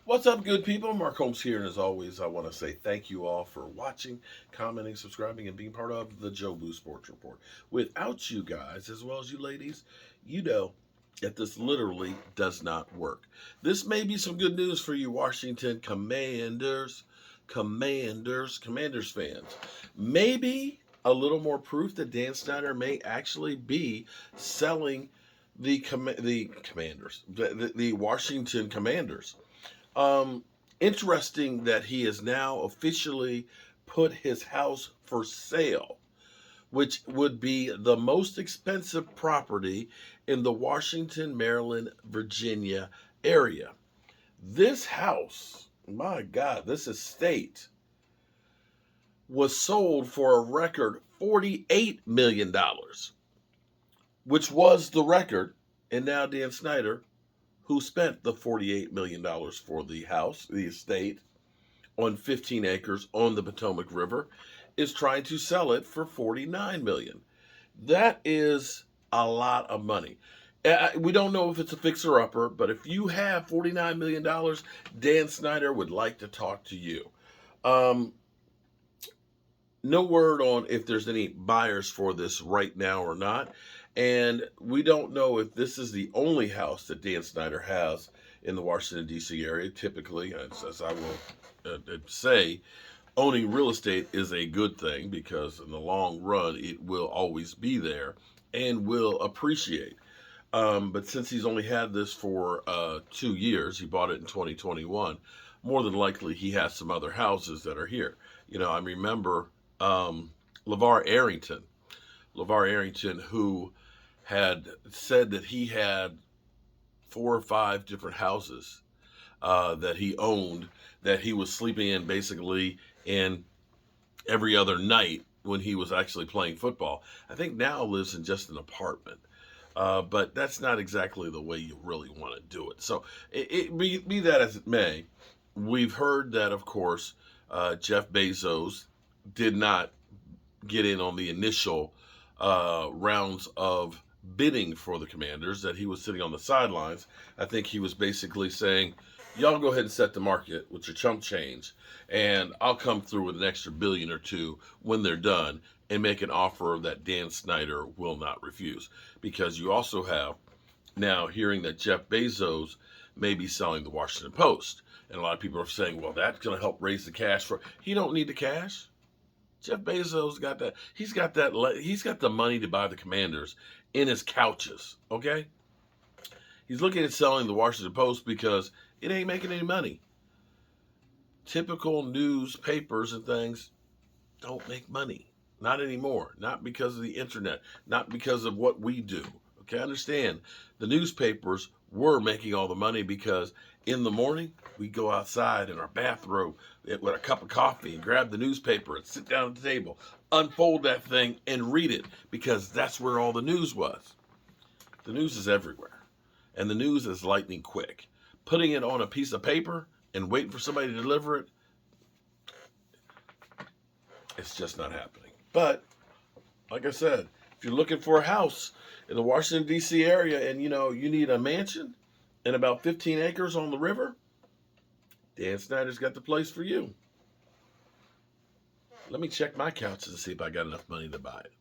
What's up, good people? Mark Holmes here, and as always, I want to say thank you all for watching, commenting, subscribing, and being part of the Joe Boo Sports Report. Without you guys, as well as you ladies, you know that this literally does not work. This may be some good news for you, Washington Commanders fans. Maybe a little more proof that Dan Snyder may actually be selling the Washington Commanders. Um, Interesting that he has now officially put his house for sale, which would be the most expensive property in the Washington, Maryland, Virginia area. This house, my God, this estate was sold for a record $48 million, which was the record. And now Dan Snyder, who spent the $48 million for the house, the estate, on 15 acres on the Potomac River, is trying to sell it for $49 million. That is a lot of money. We don't know if it's a fixer upper, but if you have $49 million, Dan Snyder would like to talk to you. Um, no word on if there's any buyers for this right now or not. And we don't know if this is the only house that Dan Snyder has in the Washington, D.C. area. Typically, as I will say, owning real estate is a good thing because in the long run, it will always be there and will appreciate. But since he's only had this for 2 years, he bought it in 2021, more than likely he has some other houses that are here. I remember LeVar Arrington. LeVar Arrington, who had said that he had 4 or 5 different houses that he owned, that he was sleeping in basically in every other night when he was actually playing football. I think now lives in just an apartment. But that's not exactly the way you really want to do it. So, be that as it may, we've heard that, of course, Jeff Bezos did not get in on the initial rounds of bidding for the Commanders, that he was sitting on the sidelines. I think he was basically saying, y'all go ahead and set the market with your chump change, and I'll come through with an extra billion or two when they're done and make an offer that Dan Snyder will not refuse. Because you also have now hearing that Jeff Bezos may be selling the Washington Post. And a lot of people are saying, well, that's going to help raise the cash for. He don't need the cash. Jeff Bezos got that. He's got that. He's got the money to buy the Commanders in his couches. Okay. He's looking at selling the Washington Post because it ain't making any money. Typical newspapers and things don't make money. Not anymore. Not because of the internet. Not because of what we do. Okay, understand. The newspapers were making all the money because in the morning we go outside in our bathrobe with a cup of coffee and grab the newspaper and sit down at the table, unfold that thing and read it because that's where all the news was. The news is everywhere. And the news is lightning quick. Putting it on a piece of paper and waiting for somebody to deliver it, it's just not happening. But, like I said, if you're looking for a house in the Washington, D.C. area and, you need a mansion and about 15 acres on the river, Dan Snyder's got the place for you. Let me check my couches to see if I got enough money to buy it.